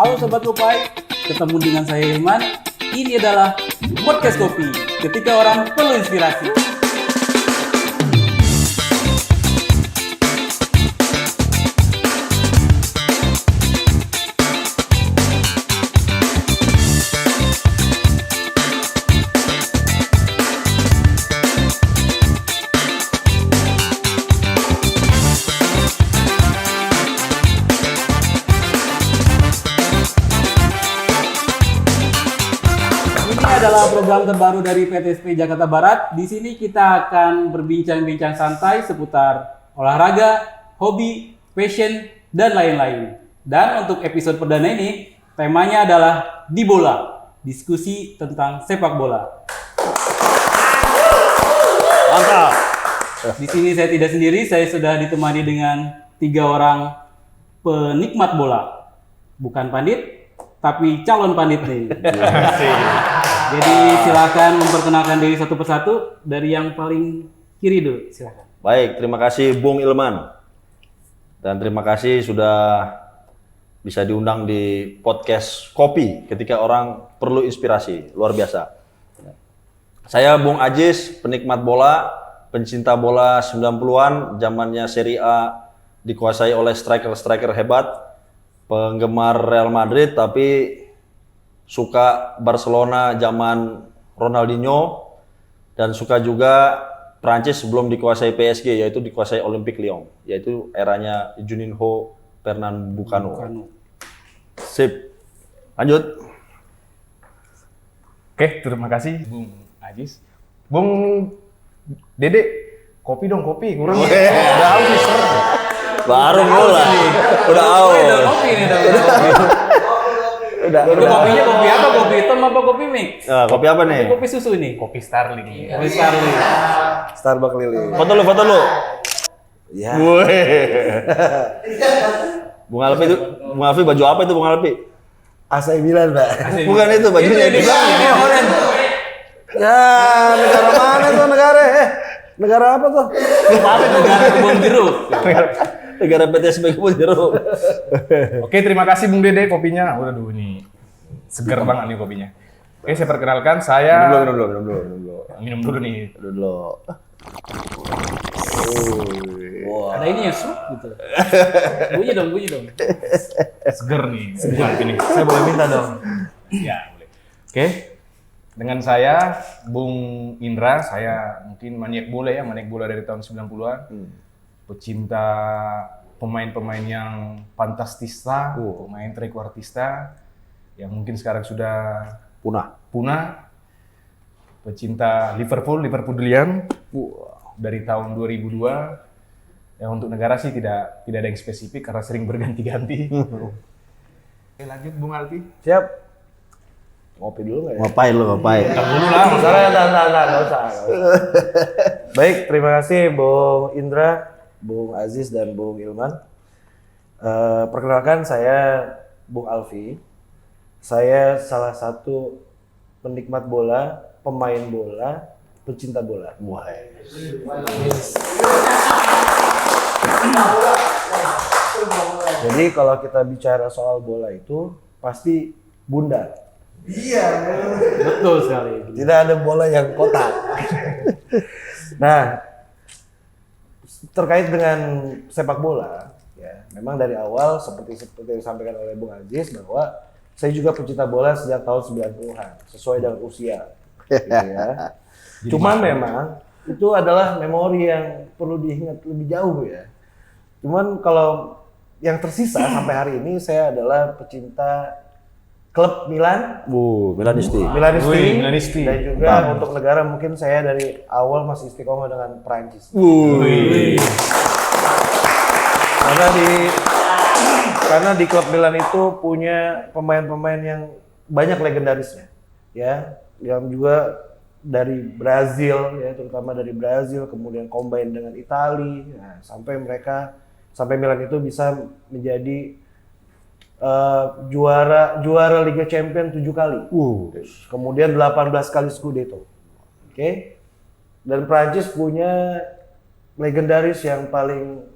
Halo Sobat Kopai, ketemu dengan saya Hilman. Ini adalah Podcast Kopi, ketika orang perlu inspirasi. Adalah program terbaru dari PTSP Jakarta Barat. Di sini kita akan berbincang-bincang santai seputar olahraga, hobi, passion, dan lain-lain. Dan untuk episode perdana ini, temanya adalah Di Bola, diskusi tentang sepak bola. Mantap. Di sini saya tidak sendiri, saya sudah ditemani dengan 3 orang penikmat bola. Bukan pandit, tapi calon pandit nih. Jadi silakan memperkenalkan diri satu persatu dari yang paling kiri dulu, silakan. Baik, terima kasih Bung Ilman. Dan terima kasih sudah bisa diundang di podcast Kopi ketika orang perlu inspirasi. Luar biasa. Saya Bung Ajis, penikmat bola, pencinta bola 90-an, zamannya Serie A dikuasai oleh striker-striker hebat, penggemar Real Madrid tapi suka Barcelona zaman Ronaldinho, dan suka juga Prancis sebelum dikuasai PSG, yaitu dikuasai Olympique Lyon, yaitu eranya Juninho Pernambucano. Sip, lanjut. Oke, terima kasih Bung Ajis. Bung Dede, kopi dong, kopi kurang ya. Udah habis. Baru mulai. Udah awal. Kopi nih, Udah. kopinya kopi apa? Kopi hitam apa kopi mix? Kopi apa nih? Kopi susu nih. Kopi Starling. Kopi Starling. Starbucks Lili. Foto lu. Ya. Bung Alfi baju apa itu Bung Alfi? AC Milan, Pak. Bukan itu bajunya Itu dia oren. Ya, negara mana tuh negara? Negara apa tuh? Apa negara kebun jeruk? Negara PTSP Kebun Jeruk. Oke, terima kasih Bung Dede kopinya. Udah dulu nih. Seger banget nih kopinya. Oke, saya perkenalkan, saya Minum dulu. minum dulu nih. Dulu. Ada ini ya, sup gitu. Bunyi dong. Seger nih. Seger ini. Saya boleh minta dong. Ya, boleh. Oke. Dengan saya Bung Indra, saya mungkin maniak bola dari tahun 90-an. Pecinta pemain-pemain yang fantastista, pemain trequartista yang mungkin sekarang sudah punah. Pecinta Liverpool delian dari tahun 2002. Ya, untuk negara sih tidak ada yang spesifik karena sering berganti-ganti. Oke, lanjut Bung Alfi. Siap. Ngopi dulu nggak ya? Ngapain? Entar dulu lah, Masalah nggak usah. Baik, terima kasih Bung Indra, Bung Aziz dan Bung Ilman. Perkenalkan, saya Bung Alfi. Saya salah satu penikmat bola, pemain bola, pecinta bola. Jadi kalau kita bicara soal bola itu pasti bundar. Iya, betul sekali. Tidak ada bola yang kotak. Nah, terkait dengan sepak bola, ya, memang dari awal seperti disampaikan oleh Bung Aziz bahwa saya juga pecinta bola sejak tahun 90-an, sesuai dengan usia. Gitu ya. Cuman memang itu adalah memori yang perlu diingat lebih jauh ya. Cuman kalau yang tersisa sampai hari ini, saya adalah pecinta klub Milan. Milanisti. Milanisti. Dan juga untuk negara mungkin saya dari awal masih istiqomah dengan Prancis. Karena di klub Milan itu punya pemain-pemain yang banyak legendarisnya, ya, yang juga dari Brazil, ya, terutama dari Brazil, kemudian combine dengan Italia, sampai Milan itu bisa menjadi juara Liga Champions 7 kali. Kemudian 18 kali Scudetto. Oke. Dan Prancis punya legendaris yang paling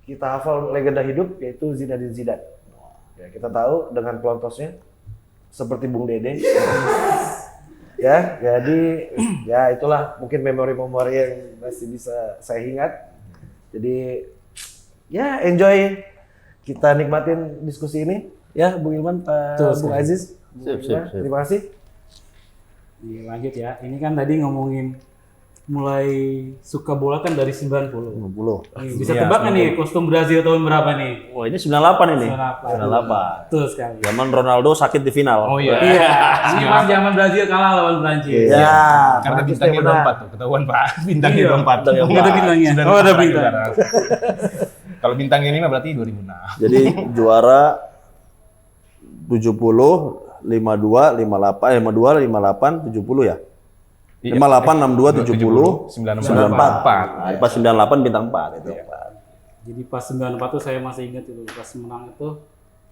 kita hafal, legenda hidup, yaitu Zinedine Zidane. Ya, kita tahu dengan pelontosnya seperti Bung Dede. Ya, jadi ya itulah mungkin memori-memori yang masih bisa saya ingat. Jadi ya enjoy, kita nikmatin diskusi ini ya, Bung Ilman, Pak Bung Aziz. Sip. Terima kasih. Nih, lanjut ya. Ini kan tadi ngomongin mulai suka bola kan dari 90. Nih, bisa Iya, tebak nggak nih kostum Brazil tahun berapa nih? Wah, ini 98 ini. 98. Betul sekali. Zaman Ronaldo sakit di final. Oh iya. Iya, ini pas zaman Brazil kalah lawan Prancis. Ya, Karena Prancis bintangnya menang. 24 tuh, ketahuan Pak. Bintangnya Iya. 24. Nggak ada bintangnya. Sudah Oh, ada lupa bintang. juara. Kalau bintangnya 5 berarti 2006. Jadi juara 70, 52, 58, 52, 58, 70 ya. 58, 62, 70, 94. 94. Nah, pas 98 bintang 4 itu. Jadi pas 94 tuh saya masih ingat itu pas menang itu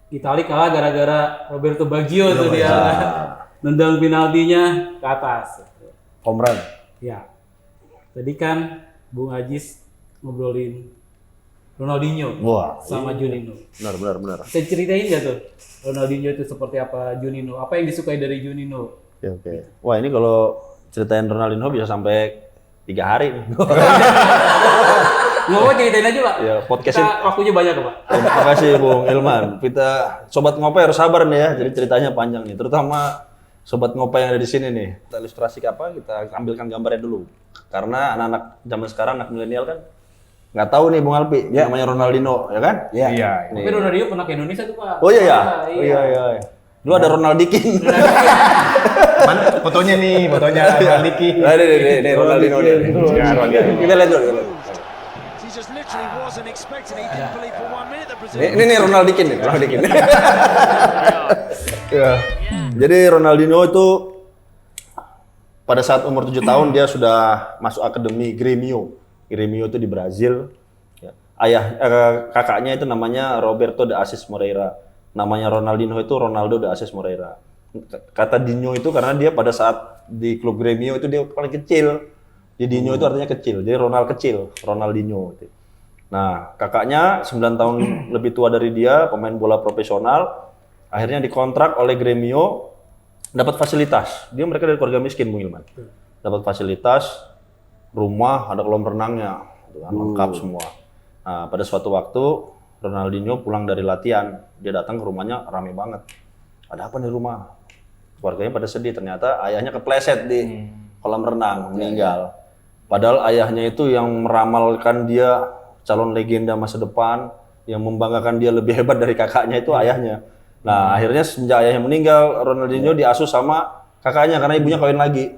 Italia kalah gara-gara Roberto Baggio tuh dia nendang penaltinya ke atas. Home run. Ya. Tadi kan Bung Ajis ngobrolin Ronaldinho Wah, sama Juninho. benar. Bisa ceritain nggak tuh Ronaldinho itu seperti apa, Juninho? Apa yang disukai dari Juninho? Oke. Wah, ini kalau ceritain Ronaldinho bisa sampai 3 hari nih. Nggak mau ceritain aja Pak. Ya, podcast Kita ini- waktunya banyak Pak. Terima kasih Bung Ilman. Kita Sobat Ngopai harus sabar nih ya, jadi ceritanya panjang nih. Terutama Sobat Ngopai yang ada di sini nih. Kita ilustrasi apa, kita ambilkan gambarnya dulu. Karena anak-anak zaman sekarang, anak milenial kan nggak tahu nih Bung Alpi, namanya Ronaldinho, ya kan? Iya. Tapi Ronaldinho pernah ke Indonesia tuh Pak. Oh iya ya? Iya. Dulu ada Ronaldikin. Mana fotonya nih, fotonya Diki. Nah, ini Ronaldinho nih. Kita lihat dulu. He just literally wasn't expecting it. He didn't believe for 1 minute that Brazil. Ini nih Ronaldikin nih, Ronaldikin. Ya. Jadi Ronaldinho itu pada saat umur 7 tahun dia sudah masuk akademi Grêmio. Grêmio itu di Brazil. Ya. Kakaknya itu namanya Roberto de Assis Moreira. Namanya Ronaldinho itu Ronaldo de Assis Moreira. Kata Dinho itu karena dia pada saat di klub Grêmio itu dia paling kecil. Di Dinho itu artinya kecil. Jadi Ronald kecil, Ronaldinho. Nah, kakaknya 9 tahun lebih tua dari dia, pemain bola profesional. Akhirnya dikontrak oleh Grêmio, dapat fasilitas. Mereka dari keluarga miskin, Bung Ilman. Dapat fasilitas, rumah, ada kolam renangnya, lengkap semua. Nah, pada suatu waktu Ronaldinho pulang dari latihan, dia datang ke rumahnya rame banget. Ada apa nih rumah? Keluarganya pada sedih, ternyata ayahnya kepleset di kolam renang, meninggal. Padahal ayahnya itu yang meramalkan dia calon legenda masa depan, yang membanggakan dia lebih hebat dari kakaknya itu ayahnya. Nah, akhirnya semenjak ayahnya meninggal, Ronaldinho diasuh sama kakaknya karena ibunya kawin lagi.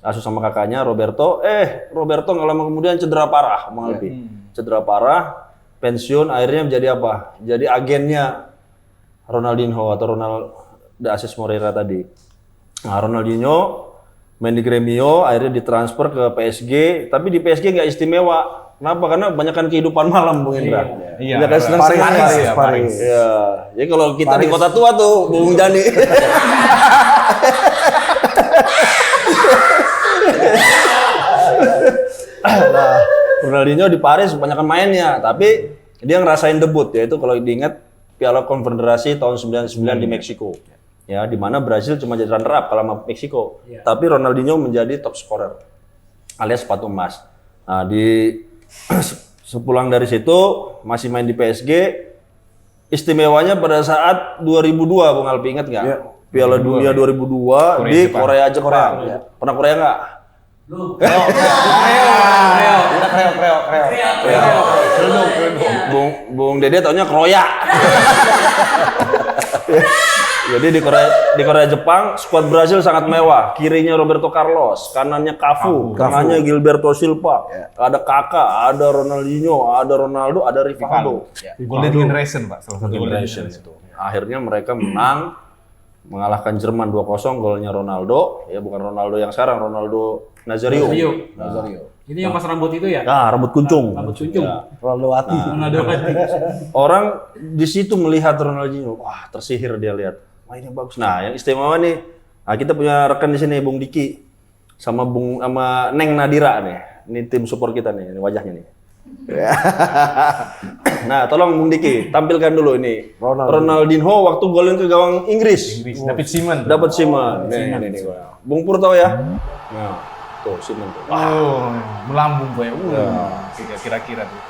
Asuh sama kakaknya Roberto nggak lama kemudian cedera parah, Bang Alpi. Cedera parah, pensiun, akhirnya menjadi apa? Jadi agennya Ronaldinho atau Ronald de Assis Moreira tadi. Nah, Ronaldinho main di Grêmio, akhirnya ditransfer ke PSG, tapi di PSG nggak istimewa. Kenapa? Karena kebanyakan kehidupan malam, Bung Indra. Iya. Dia kan senang-senang. Paris. Iya. Jadi kalau kita di kota tua tuh, Bung Jani. Nah, Ronaldinho di Paris kebanyakan mainnya, tapi dia ngerasain debut, yaitu kalau diingat Piala Konfederasi tahun 99 di Meksiko. Ya, di mana Brazil cuma jadi runner up kalau sama Meksiko. Tapi Ronaldinho menjadi top scorer alias sepatu emas. Nah, sepulang dari situ masih main di PSG. Istimewanya pada saat 2002, Bung Alpi ingat nggak? Piala Dunia 2002 di Korea, Jepang. Pernah Korea nggak? Bung Dede taunya Kroya. Jadi di Korea Jepang, skuad Brazil sangat mewah. Kirinya Roberto Carlos, kanannya Cafu, kanannya Gilberto Silva. Ada Kakak, ada Ronaldinho, ada Ronaldo, ada Rivaldo. Golden Generation, Pak. Salah satu Golden Generation itu. Akhirnya mereka menang, mengalahkan Jerman 2-0, golnya Ronaldo. Ya bukan Ronaldo yang sekarang, Ronaldo Nazario. Ini yang pas rambut itu ya? Nah, rambut kuncung. Rambut cuncung. Ronaldo Wati. Ronaldo Wati. Orang di situ melihat Ronaldinho, wah tersihir dia lihat. Mainnya bagus. Nah, yang istimewa nih, kita punya rekan di sini Bung Diki sama Neng Nadira nih. Ini tim support kita nih, ini wajahnya nih. Nah, tolong Bung Diki tampilkan dulu ini. Ronaldinho. Ronaldinho waktu golin ke gawang Inggris. David Seaman. Dapat Simon. Nih. Bung Pur tahu ya? Nah, tuh Simon tuh. Oh, melambung gue. Kira-kira tuh.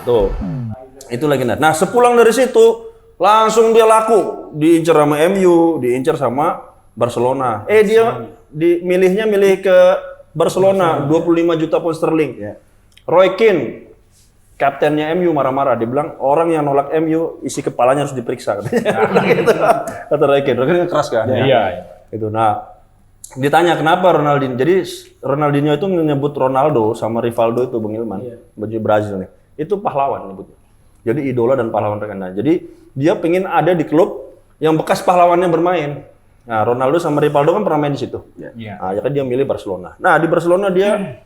Tuh. Itu legenda. Nah, sepulang dari situ langsung dia laku, diincar sama MU, diincar sama Barcelona. Dia milih ke Barcelona 25 juta pound sterling. Roy Keane, kaptennya MU marah-marah, dia bilang orang yang nolak MU isi kepalanya harus diperiksa katanya. Gitu. Kata Roy Keane, Roy Keane keras kan? Iya. Itu. Nah, ditanya kenapa Ronaldinho. Jadi Ronaldinho itu menyebut Ronaldo sama Rivaldo itu Bung Ilman, baju Brazil nih. Itu pahlawan nyebutnya. Jadi idola dan pahlawan terkenal. Jadi dia pengen ada di klub yang bekas pahlawannya bermain. Nah, Ronaldo sama Rivaldo kan pernah main di situ. Iya. Nah, jadi dia milih Barcelona. Nah, di Barcelona dia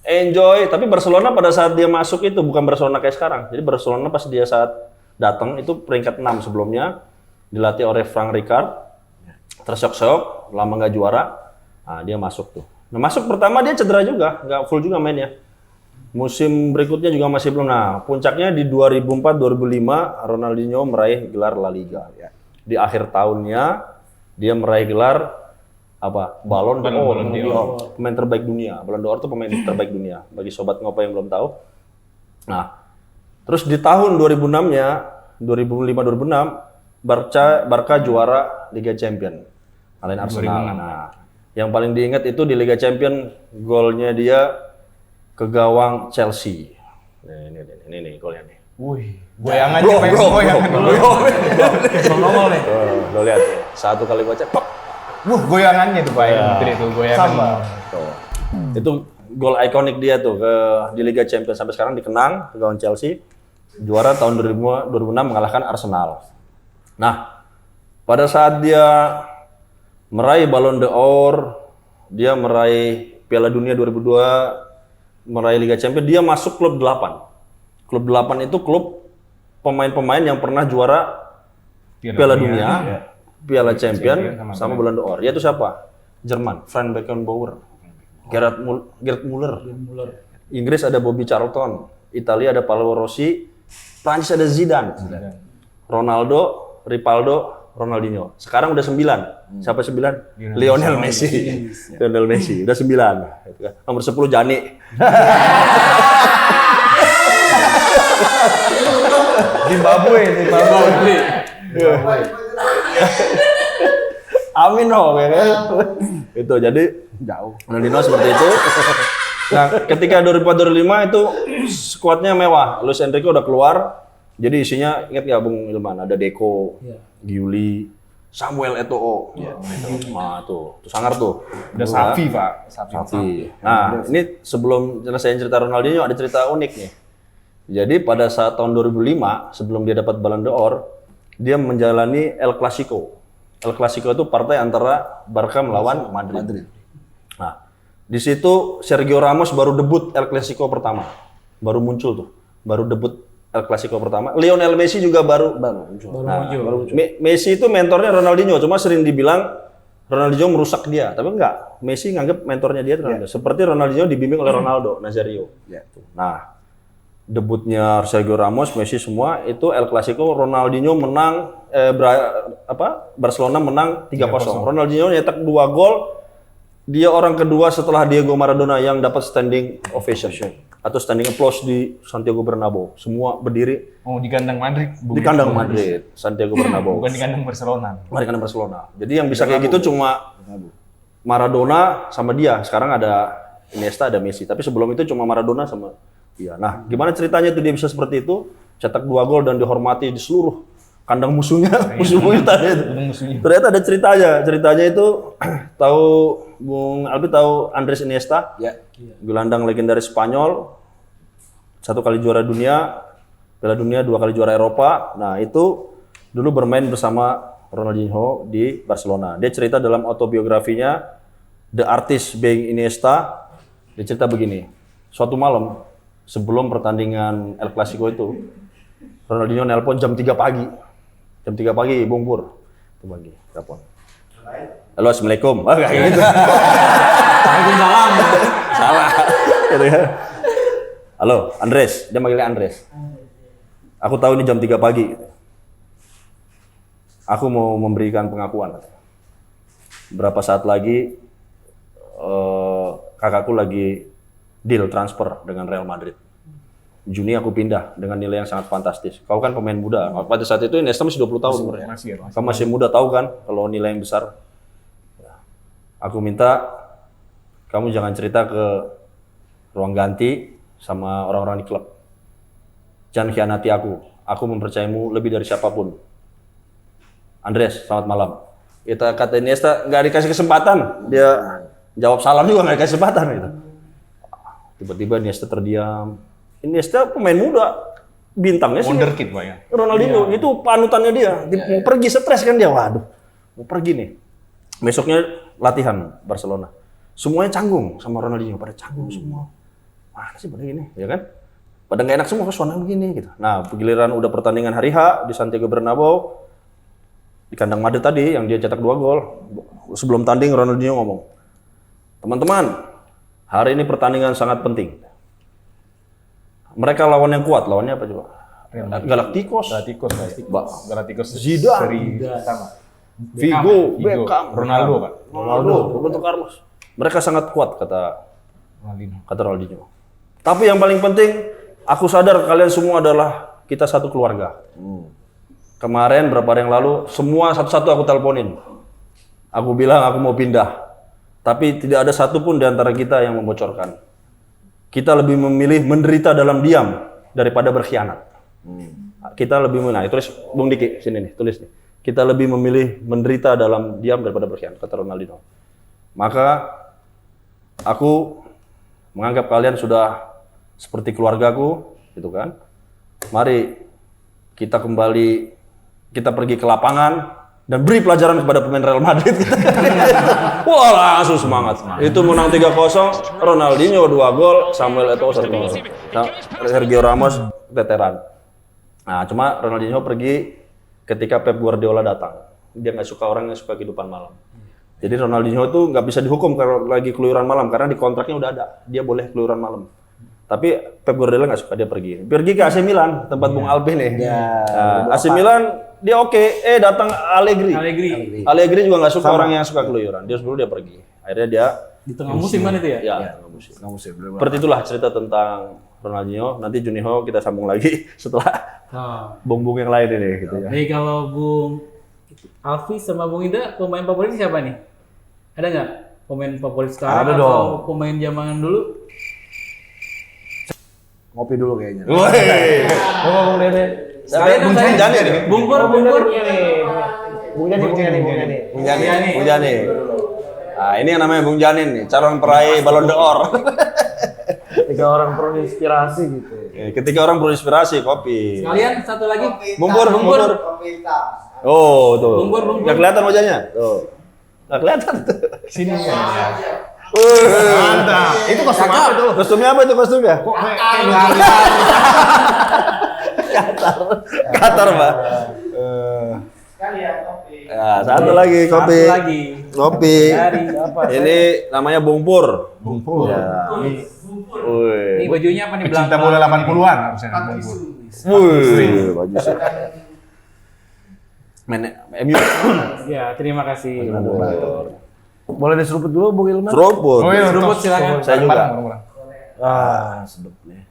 enjoy, tapi Barcelona pada saat dia masuk itu bukan Barcelona kayak sekarang. Jadi Barcelona pas dia saat datang itu peringkat 6 sebelumnya, dilatih oleh Frank Rijkaard, terseok-seok, lama nggak juara. Nah, dia masuk tuh. Nah, masuk pertama dia cedera juga, nggak full juga mainnya. Musim berikutnya juga masih belum. Nah, puncaknya di 2004-2005 Ronaldinho meraih gelar La Liga. Di akhir tahunnya dia meraih gelar apa? Ballon d'Or, pemain terbaik dunia. Ballon d'Or itu pemain terbaik dunia. Bagi sobat ngopo yang belum tahu. Nah, terus di tahun 2006-nya, 2005-2006 Barca juara Liga Champion. Kalahin Arsenal. Nah, yang paling diingat itu di Liga Champion golnya dia ke gawang Chelsea. Ini golnya nih. Wih, goyangannya goyangan dulu. Nongol nih. Lo lihat ya, satu kali baca, pok. Goyangannya tuh Pak, itu goyangan. Tuh. Itu gol ikonik dia tuh di Liga Champions sampai sekarang dikenang ke gawang Chelsea. Juara tahun 2006 mengalahkan Arsenal. Nah, pada saat dia meraih Ballon d'Or, dia meraih Piala Dunia 2002, meraih Liga Champions, dia masuk klub 8. Klub 8 itu klub pemain-pemain yang pernah juara Piala Dunia, Piala Champion, sama Ballon d'Or. Yaitu siapa? Jerman, Frank Beckenbauer, Gerd Müller. Inggris ada Bobby Charlton, Italia ada Paolo Rossi, Prancis ada Zidane, Ronaldo, Rivaldo, Ronaldinho. Sekarang udah 9. Siapa 9? Lionel Messi. Lionel Messi udah 9. Nomor 10 Jani. Zimbabwe. Amin dong, ya kan? Itu jadi jauh. Ronaldinho seperti itu. Nah, ketika 2004-2005 itu skuadnya mewah. Luis Enrique udah keluar. Jadi isinya ingat nggak Bung Ilman? Ada Deco, Giuli, Samuel Eto'o. Nah, tuh sangar tuh. Udah Safi, Pak. Safi. Nah, ini sebelum selesai cerita Ronaldinho ada cerita unik nih. Jadi pada saat tahun 2005 sebelum dia dapat Ballon d'Or, dia menjalani El Clasico. El Clasico itu partai antara Barca melawan Madrid. Nah, di situ Sergio Ramos baru debut El Clasico pertama. Baru muncul tuh. Baru debut El Clasico pertama. Lionel Messi juga baru muncul. Messi itu mentornya Ronaldinho, cuma sering dibilang Ronaldinho merusak dia, tapi enggak. Messi nganggap mentornya dia Ronaldo. Seperti Ronaldinho dibimbing oleh Ronaldo Nazario. Nah, debutnya Sergio Ramos, Messi semua itu El Clasico, Ronaldinho menang Barcelona menang 3-0. Ronaldinho nyetak 2 gol. Dia orang kedua setelah Diego Maradona yang dapat standing ovation atau standing applause di Santiago Bernabeu. Semua berdiri. Oh, di kandang Madrid. Di kandang Madrid, Santiago Bernabeu. Bukan di kandang Barcelona. Di kandang Barcelona. Jadi yang bisa kayak gitu cuma Maradona sama dia. Sekarang ada Iniesta, ada Messi. Tapi sebelum itu cuma Maradona sama dia. Nah, gimana ceritanya tuh dia bisa seperti itu? Cetak 2 gol dan dihormati di seluruh kandang musuhnya. Musuh-musuhnya ternyata ada ceritanya. Ceritanya itu tahu Bung Albi tahu Andres Iniesta? Gelandang legendaris Spanyol. 1 kali juara dunia, Piala Dunia, 2 kali juara Eropa. Nah, itu dulu bermain bersama Ronaldinho di Barcelona. Dia cerita dalam autobiografinya The Artist Being Iniesta. Dia cerita begini. Suatu malam sebelum pertandingan El Clasico itu, Ronaldinho nelpon jam 3 pagi. Jam 3 pagi, Bung Pur. Itu pagi, telepon. Halo, Assalamualaikum. Oh, kayak gitu. Waalaikumsalam. Salah. Gitu ya. Halo, Andres. Dia manggilnya Andres. Aku tahu ini jam 3 pagi. Aku mau memberikan pengakuan. Berapa saat lagi kakakku lagi deal transfer dengan Real Madrid. Juni aku pindah dengan nilai yang sangat fantastis. Kau kan pemain muda. Pada saat itu Iniesta masih 20 tahun sebenarnya. Kau masih muda, tahu kan kalau nilai yang besar. Aku minta kamu jangan cerita ke ruang ganti sama orang-orang di klub. Jangan khianati aku. Aku mempercayamu lebih dari siapapun. Andres, selamat malam. Kita kata Iniesta nggak dikasih kesempatan. Dia jawab salam juga nggak dikasih kesempatan gitu. Tiba-tiba Iniesta terdiam. Iniesta pemain muda, bintangnya sih. Wonderkid Pak ya. Ronaldinho itu panutannya dia. Mau pergi stres kan dia. Waduh, mau pergi nih. Besoknya latihan Barcelona. Semuanya canggung sama Ronaldinho, pada canggung semua. Mana sih pada gini, ya kan? Pada nggak enak semua, suasana begini gitu. Nah, giliran udah pertandingan hari H di Santiago Bernabeu, di kandang Madrid tadi yang dia cetak 2 gol. Sebelum tanding Ronaldinho ngomong, teman-teman, hari ini pertandingan sangat penting. Mereka lawan yang kuat, lawannya apa coba? Galacticos. Galacticos Zidane. seri pertama. Vigo, Beckham, Ronaldo Pak. Roberto Carlos. Mereka sangat kuat kata Ronaldinho. Ronaldinho. Tapi yang paling penting, aku sadar kalian semua adalah kita satu keluarga. Kemarin berapa hari yang lalu, semua satu-satu aku teleponin. Aku bilang aku mau pindah. Tapi tidak ada satupun di antara kita yang membocorkan. Kita lebih memilih menderita dalam diam daripada berkhianat. Kita lebih memilih, tulis Bung Diki, sini nih, tulis nih. Kita lebih memilih menderita dalam diam daripada berkhianat, kata Ronaldinho. Maka aku menganggap kalian sudah seperti keluargaku, gitu kan. Mari kita kembali, kita pergi ke lapangan dan beri pelajaran kepada pemain Real Madrid. Wah, langsung semangat. Itu menang 3-0, Ronaldinho 2 gol, Samuel Eto'o 1 gol. Sergio Ramos veteran. Nah, cuma Ronaldinho pergi ketika Pep Guardiola datang. Dia nggak suka orang yang suka kehidupan malam. Jadi Ronaldinho itu nggak bisa dihukum kalau lagi keluyuran malam karena di kontraknya udah ada, dia boleh keluyuran malam. Tapi Pep Guardiola nggak suka, dia pergi ke AC Milan, tempat Bung Alvin nih. AC Milan dia oke, datang Allegri juga nggak suka orang yang suka keluyuran, dia sebelum dia pergi. Akhirnya dia Di tengah musim kan itu ya? ya tengah musim. Seperti itulah cerita tentang Ronaldinho. Nanti Juninho kita sambung lagi setelah bung-bung yang lain ini gitu ya. Jadi kalau Bung Alfi sama Bung Indra, pemain favorit siapa nih? Ada nggak pemain favorit sekarang Ada atau dong. pemain zaman dulu? Ngopi dulu kayaknya. Woi. Bung Dede. Bung Jani nih. Bung Pur. Bung Jani. Nah, ini yang namanya Bung Janin nih, calon peraih Ballon d'Or. 3 orang terinspirasi gitu. Ketika orang berinspirasi, kopi. Sekalian satu lagi. Bung Pur. Oh, tuh. Bung Pur. Nggak kelihatan wajahnya? Tuh. Nggak kelihatan tuh. Sini ya. Mantap. Itu kostum apa tuh? Kostumnya apa itu kostumnya? Kok Qatar, Pak. Ya, satu lagi kopi. Satu lagi. Kopi. Dari apa? Ini namanya Bung Pur. Bung Pur. Ya. Ini bajunya apa nih? Pecinta bola 80-an harusnya Bung Pur. Wih, bagus. Main MU. Ya, terima kasih. Boleh diseruput dulu Bung Ilman? Seruput. iya, Seruput silakan. Saya juga. Sedap nih.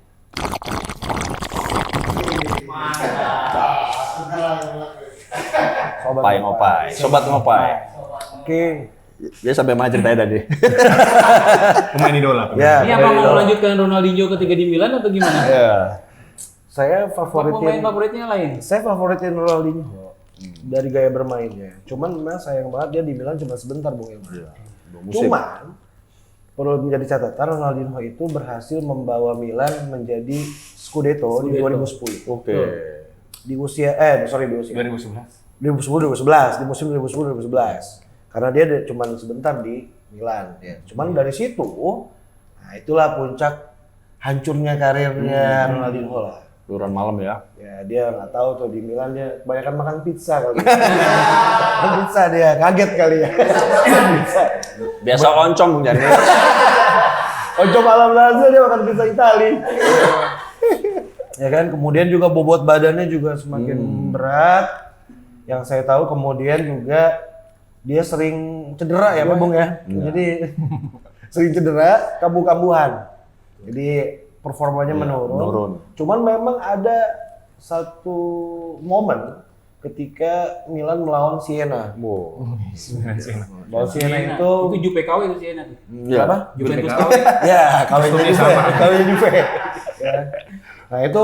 Sobat ngopai. Oke. Dia sampai mana ceritanya tadi? Pemain idola. Ya, Ini apa mau melanjutkan Ronaldinho ketika di Milan atau gimana? Iya. Saya Pemain favoritin favoritnya lain. Saya favoritin Ronaldinho dari gaya bermainnya. Cuman memang sayang banget dia di Milan cuma sebentar Bung Ilman. Cuman perlu menjadi catatan Ronaldinho itu berhasil membawa Milan menjadi Scudetto di 2010. Oke. Di usia 2011. 2011 di musim 2011. Karena dia cuma sebentar di Milan ya. Cuman dari situ nah itulah puncak hancurnya karirnya Ronaldinho lah. Keluyuran malam ya. Ya dia nggak tahu tuh di Milan dia kebanyakan makan pizza kali. Makan pizza dia kaget kali ya. Pizza. Biasa oncom Bung Jani. Ojo malam Brazil dia makan pizza Itali. Ya kan, kemudian juga bobot badannya juga semakin berat. Yang saya tahu kemudian juga dia sering cedera ya Pak Bung ya. Jadi sering cedera, kambuh-kambuhan. Jadi performanya menurun. Cuman memang ada satu momen ketika Milan melawan Siena. Melawan Siena itu Juve KW itu Siena. Iya. apa? Juventus KW. Ya, kawinnya Juve. Ya. Nah, itu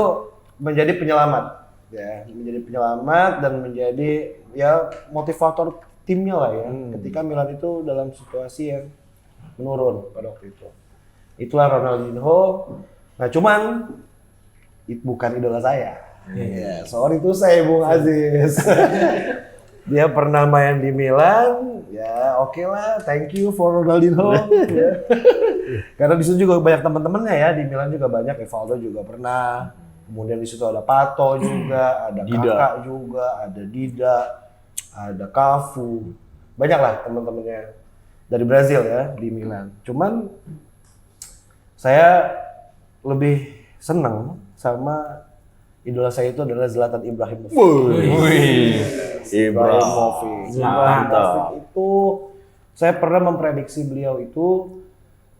menjadi penyelamat. Ya, menjadi penyelamat dan menjadi ya motivator timnya lah ya. Ketika Milan itu dalam situasi yang menurun pada waktu itu. Itulah Ronaldinho. Nah, cuman bukan idola saya. Ya, sorry tuh saya Bung Aziz. Dia pernah main di Milan, ya oke lah, thank you for Ronaldinho. Ya. Karena di situ juga banyak teman-temannya ya, di Milan juga banyak, Evaldo juga pernah. Kemudian di situ ada Pato juga, ada Kakak juga, ada Dida, ada Cafu. Banyak lah teman-temannya dari Brazil ya di Milan. Cuman saya lebih senang sama idola saya itu adalah Zlatan Ibrahimovic. Ibrahimovic itu saya pernah memprediksi beliau itu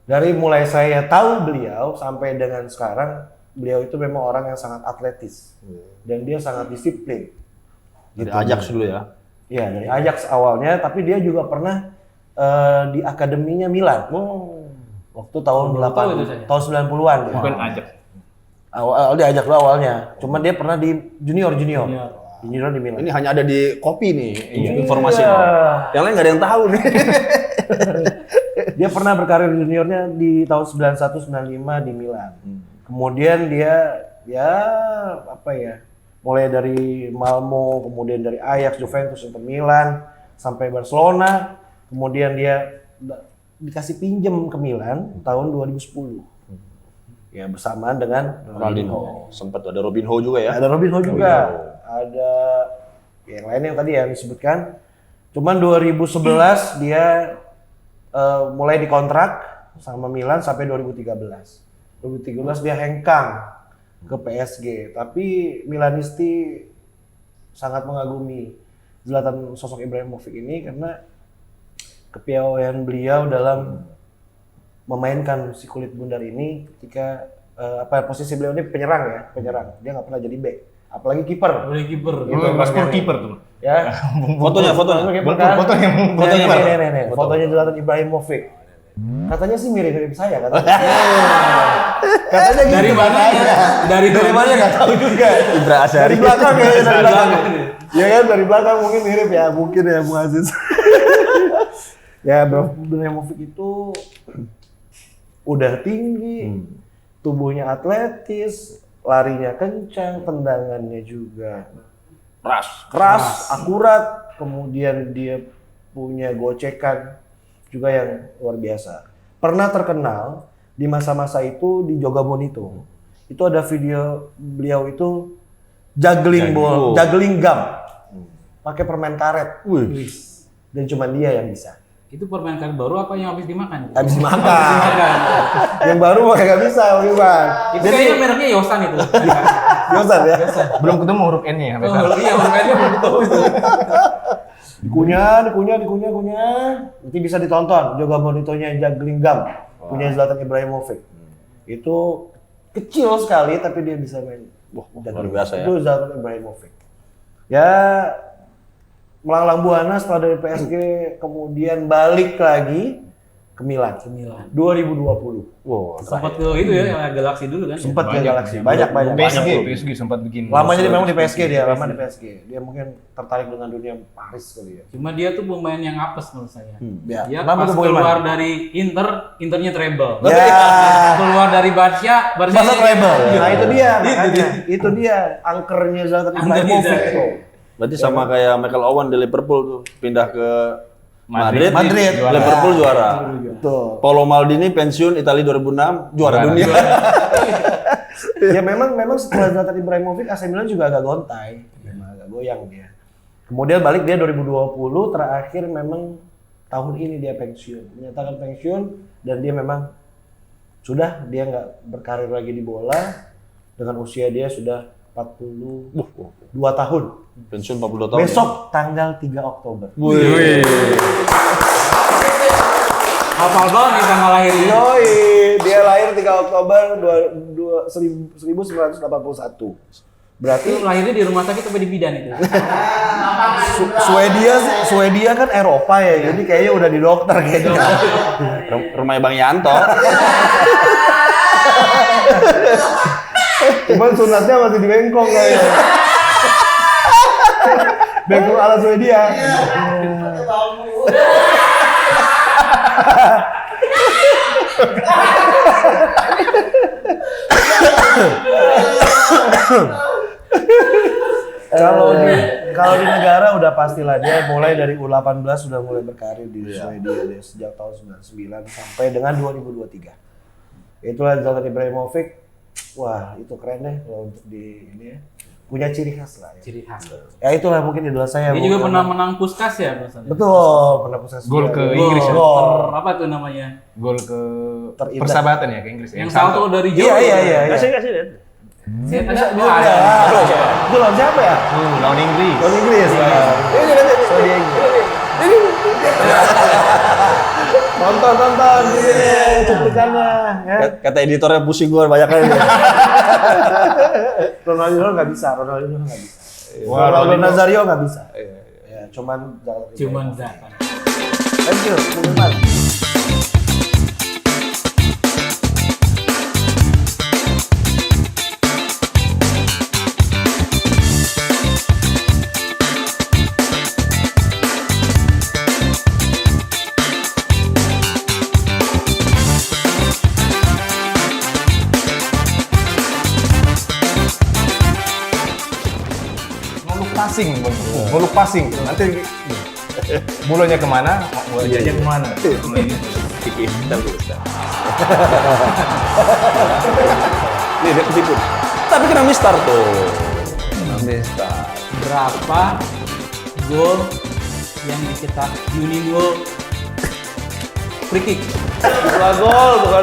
dari mulai saya tahu beliau sampai dengan sekarang, beliau itu memang orang yang sangat atletis dan dia sangat disiplin. Dari Ajax dulu ya. Iya, dari Ajax awalnya, tapi dia juga pernah di akademinya Milan. Waktu tahun 90-an ya. Bukan Ajax. Awal dia ajak lo awalnya. Cuman dia pernah di junior. Di Milan. Ini hanya ada di Kopi nih informasi. Iya. Yang lain nggak ada yang tahu nih. Dia pernah berkarir juniornya di tahun 91-95 di Milan. Kemudian dia mulai dari Malmo, kemudian dari Ajax, Juventus, Inter Milan sampai Barcelona. Kemudian dia dikasih pinjem ke Milan tahun 2010. Ya bersamaan dengan Ronaldinho. Sempat ada Robinho juga ya. Ada Robinho juga. Ada yang lain yang tadi ya disebutkan. Cuman 2011 dia mulai dikontrak sama Milan sampai 2013. 2013 dia hengkang ke PSG. Tapi Milanisti sangat mengagumi Zlatan sosok Ibrahimovic ini karena kepiawaian beliau dalam memainkan si kulit bundar ini ketika posisi beliau ini penyerang. Dia nggak pernah jadi back, apalagi kiper. Itu paspor kiper tuh. Ya. Fotonya. Fotonya Zlatan Ibrahimovic. Katanya sih mirip-mirip saya katanya. Katanya gitu. Dari mana ya? Dari mana nggak tahu juga. Indra Asyari. Dari belakang ya, dari belakang. Ya kan dari belakang mungkin mirip ya, mungkin ya Bung Aziz. Ya, Ibrahimovic itu udah tinggi, tubuhnya atletis, larinya kencang, tendangannya juga keras, akurat, kemudian dia punya gocekan juga yang luar biasa. Pernah terkenal di masa-masa itu di Joga Bonito. Itu ada video beliau itu juggling gum, pakai permen karet. Dan cuma dia yang bisa. Itu permen karet baru apa yang habis dimakan? Habis dimakan. Yang baru mah nggak bisa, Bang. Itu kayaknya mereknya Yosan itu. Yosan ya. Belum ketemu huruf N-nya sampai sekarang. Iya, permennya belum ketemu itu. Dikunyah. Nanti bisa ditonton Joga Bonitonya juggling gum punya Zlatan Ibrahimovic. Itu kecil sekali tapi dia bisa main. Luar biasa ya. Itu Zlatan Ibrahimovic. Ya melanglang buana setelah dari PSG kemudian balik lagi ke Milan. 2020. Wow, Sempat ke itu ya, yang Galaxy dulu kan? Sempat ke Galaxy. Banyak. PSG sempat bikin. Lama jadi memang di PSG dia, lama di PSG. Dia mungkin tertarik dengan dunia Paris kali ya. Cuma dia tuh pemain yang apes menurut saya. Ya. Dia Kenapa pas tuh bagaimana? keluar dari Internya treble. Ya. Keluar dari Barca Masa treble. Nah itu dia, makanya. Itu dia angkernya Zlatan Ibrahimovic. Berarti sama kayak Michael Owen di Liverpool tuh, pindah ke Madrid. Juara. Liverpool juara. Betul. Paulo Maldini pensiun Italia 2006, juara dunia. Ya memang setelah Zlatan Ibrahimovic AC Milan juga agak gontai, memang agak goyang dia. Kemudian balik dia 2020, terakhir memang tahun ini dia pensiun, menyatakan pensiun dan dia memang sudah dia nggak berkarir lagi di bola dengan usia dia sudah 42 tahun. Pensiun 42 tahun. Besok tanggal 3 Oktober. Wih. Hafal banget nih tanggal lahir ini. Yoi, dia lahir 3 Oktober 1981. Berarti Itu lahirnya di rumah sakit apa di bidan itu? Swedia kan Eropa ya, jadi kayaknya udah di dokter kayaknya. Rumahnya Bang Yanto. Cuman sunatnya masih di bengkong kayaknya. Bengkong ala Swedia. Kalau di negara udah pastilah dia mulai dari U18 sudah mulai berkarir di Swedia dia sejak tahun 99 sampai dengan 2023. Itulah Zlatan Ibrahimovic. Wah, itu keren deh kalau untuk di ini ya. Punya ciri khas lah ya. Ciri khas. Ya itulah mungkin idola saya. Dia juga pernah menang Puskas ya maksudnya. Betul, pernah pusat Gol ke Gol, Inggris ya? apa tuh namanya? Gol ke Terindah. persahabatan ya ke Inggris ya. Yang salto dari jauh. Iya. Kasih lihat. Itu lawan siapa ya? Lawan Inggris. Lawan Inggris. Swedia Inggris. Tonton cuplikannya ya. Kata editornya pusing gue banyak kali. Ronaldinho nggak bisa. Wah, Ronaldo Ronaldinho. Nazario nggak bisa. Ya, cuman Zlatan. Thank you, teman-teman. Ngeluk passing. Nanti mulanya kemana, bolanya kemana. Nih dia ketipu. Tapi kena mistar tuh. Mistar. Berapa gol yang dicetak Juninho free kick? Gol bukan